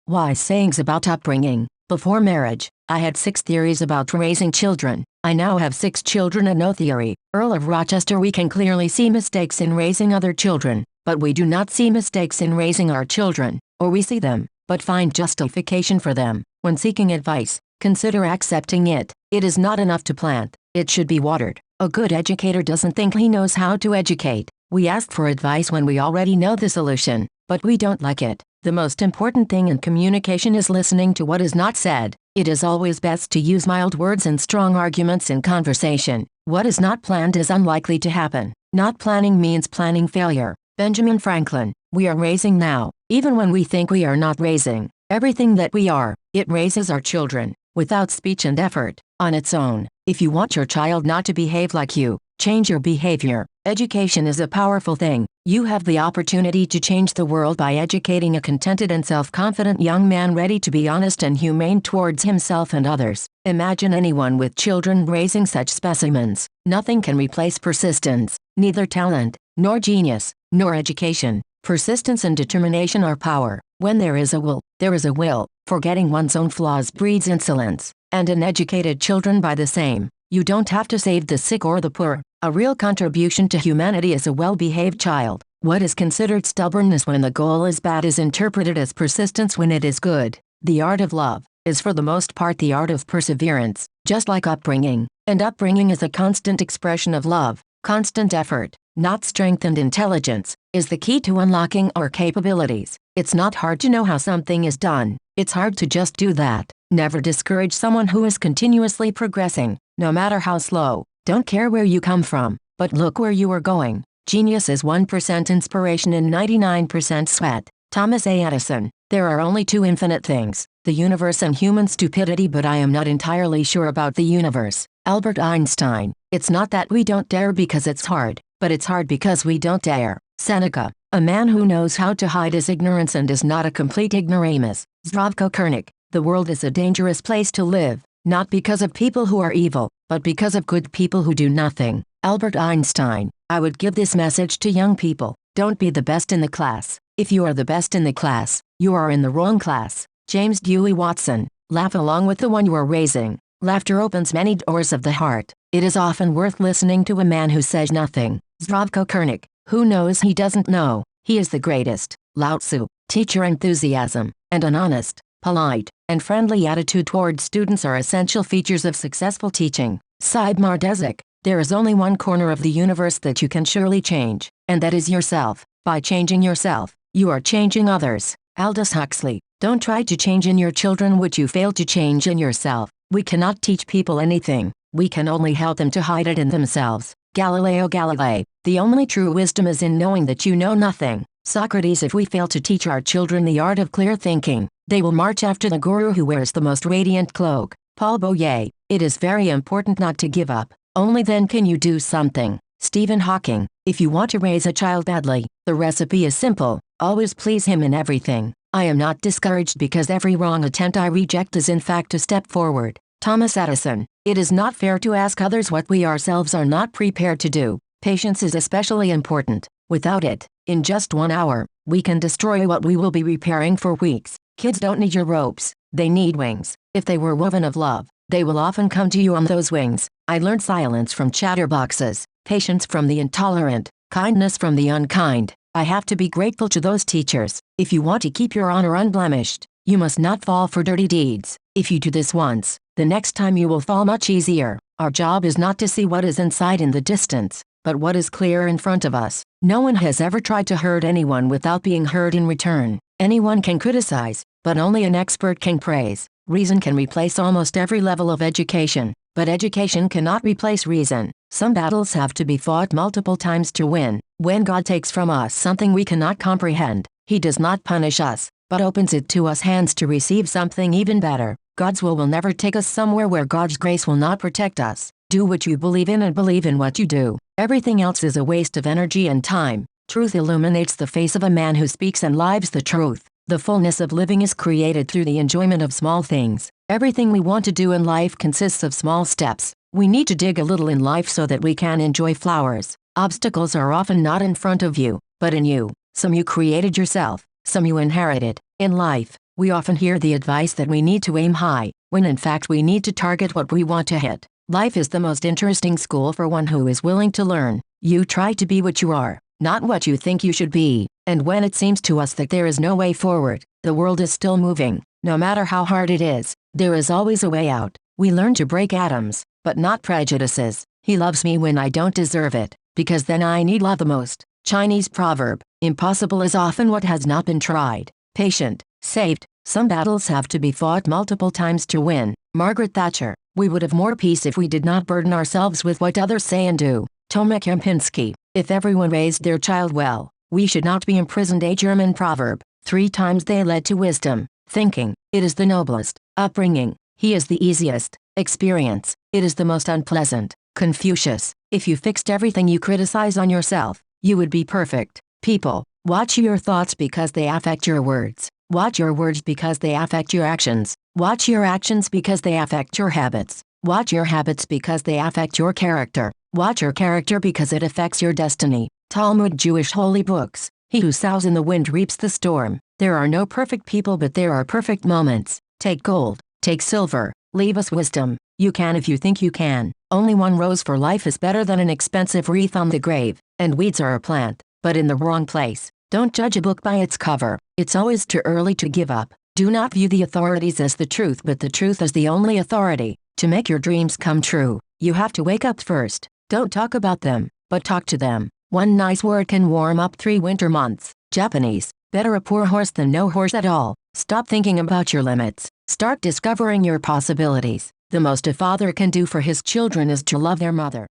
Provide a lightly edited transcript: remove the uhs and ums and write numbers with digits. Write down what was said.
Wise sayings about upbringing. Before marriage, I had 6 theories about raising children. I now have 6 children and no theory. Earl of Rochester. We can clearly see mistakes in raising other children, but we do not see mistakes in raising our children, or we see them, but find justification for them. When seeking advice, consider accepting it. It is not enough to plant, it should be watered. A good educator doesn't think he knows how to educate. We ask for advice when we already know the solution, but we don't like it. The most important thing in communication is listening to what is not said. It is always best to use mild words and strong arguments in conversation. What is not planned is unlikely to happen. Not planning means planning failure. Benjamin Franklin. We are raising now, even when we think we are not raising. Everything that we are, it raises our children, without speech and effort, on its own. If you want your child not to behave like you, change your behavior. Education is a powerful thing. You have the opportunity to change the world by educating a contented and self-confident young man ready to be honest and humane towards himself and others. Imagine anyone with children raising such specimens. Nothing can replace persistence, neither talent, nor genius, nor education. Persistence and determination are power. When there is a will, there is a will. Forgetting one's own flaws breeds insolence, and uneducated children by the same. You don't have to save the sick or the poor. A real contribution to humanity is a well-behaved child. What is considered stubbornness when the goal is bad is interpreted as persistence when it is good. The art of love is for the most part the art of perseverance, just like upbringing. And upbringing is a constant expression of love. Constant effort, not strength and intelligence, is the key to unlocking our capabilities. It's not hard to know how something is done. It's hard to just do that. Never discourage someone who is continuously progressing, no matter how slow. Don't care where you come from, but look where you are going. Genius is 1% inspiration and 99% sweat. Thomas A. Edison. There are only 2 infinite things, the universe and human stupidity, but I am not entirely sure about the universe. Albert Einstein. It's not that we don't dare because it's hard, but it's hard because we don't dare. Seneca. A man who knows how to hide his ignorance and is not a complete ignoramus. Zdravko Krnik. The world is a dangerous place to live, not because of people who are evil, but because of good people who do nothing. Albert Einstein. I would give this message to young people. Don't be the best in the class. If you are the best in the class, you are in the wrong class. James Dewey Watson. Laugh along with the one you are raising. Laughter opens many doors of the heart. It is often worth listening to a man who says nothing. Zdravko Krnik. Who knows he doesn't know? He is the greatest. Lao Tzu. Teacher enthusiasm, and an honest, polite, and friendly attitude toward students are essential features of successful teaching. Sidmar Desic. There is only one corner of the universe that you can surely change, and that is yourself. By changing yourself, you are changing others. Aldous Huxley. Don't try to change in your children what you failed to change in yourself. We cannot teach people anything. We can only help them to hide it in themselves. Galileo Galilei. The only true wisdom is in knowing that you know nothing. Socrates. If we fail to teach our children the art of clear thinking, they will march after the guru who wears the most radiant cloak. Paul Boyer. It is very important not to give up. Only then can you do something. Stephen Hawking. If you want to raise a child badly, the recipe is simple. Always please him in everything. I am not discouraged because every wrong attempt I reject is in fact a step forward. Thomas Edison. It is not fair to ask others what we ourselves are not prepared to do. Patience is especially important. Without it, in just 1 hour, we can destroy what we will be repairing for weeks. Kids don't need your ropes, they need wings. If they were woven of love, they will often come to you on those wings. I learned silence from chatterboxes, patience from the intolerant, kindness from the unkind. I have to be grateful to those teachers. If you want to keep your honor unblemished, you must not fall for dirty deeds. If you do this once, the next time you will fall much easier. Our job is not to see what is inside in the distance, but what is clear in front of us. No one has ever tried to hurt anyone without being hurt in return. Anyone can criticize, but only an expert can praise. Reason can replace almost every level of education, but education cannot replace reason. Some battles have to be fought multiple times to win. When God takes from us something we cannot comprehend, He does not punish us, but opens it to us hands to receive something even better. God's will never take us somewhere where God's grace will not protect us. Do what you believe in and believe in what you do. Everything else is a waste of energy and time. Truth illuminates the face of a man who speaks and lives the truth. The fullness of living is created through the enjoyment of small things. Everything we want to do in life consists of small steps. We need to dig a little in life so that we can enjoy flowers. Obstacles are often not in front of you, but in you. Some you created yourself, some you inherited. In life, We often hear the advice that we need to aim high, when in fact we need to target what we want to hit. Life is the most interesting school for one who is willing to learn. You try to be what you are, not what you think you should be, and when it seems to us that there is no way forward, the world is still moving. No matter how hard it is, there is always a way out. We learn to break atoms, but not prejudices. He loves me when I don't deserve it, because then I need love the most. Chinese proverb, impossible is often what has not been tried. Patient, saved, some battles have to be fought multiple times to win. Margaret Thatcher, we would have more peace if we did not burden ourselves with what others say and do. Tomek Kempinski, if everyone raised their child well, we should not be imprisoned. A German proverb, 3 times they led to wisdom. Thinking, it is the noblest. Upbringing, he is the easiest. Experience, it is the most unpleasant. Confucius, if you fixed everything you criticize on yourself, you would be perfect. People, watch your thoughts because they affect your words. Watch your words because they affect your actions. Watch your actions because they affect your habits. Watch your habits because they affect your character. Watch your character because it affects your destiny. Talmud, Jewish holy books. He who sows in the wind reaps the storm. There are no perfect people, but there are perfect moments. Take gold, take silver, leave us wisdom. You can if you think you can. Only one rose for life is better than an expensive wreath on the grave. And weeds are a plant, but in the wrong place. Don't judge a book by its cover. It's always too early to give up. Do not view the authorities as the truth, but the truth as the only authority. To make your dreams come true, you have to wake up first. Don't talk about them, but talk to them. One nice word can warm up 3 winter months. Japanese, better a poor horse than no horse at all. Stop thinking about your limits. Start discovering your possibilities. The most a father can do for his children is to love their mother.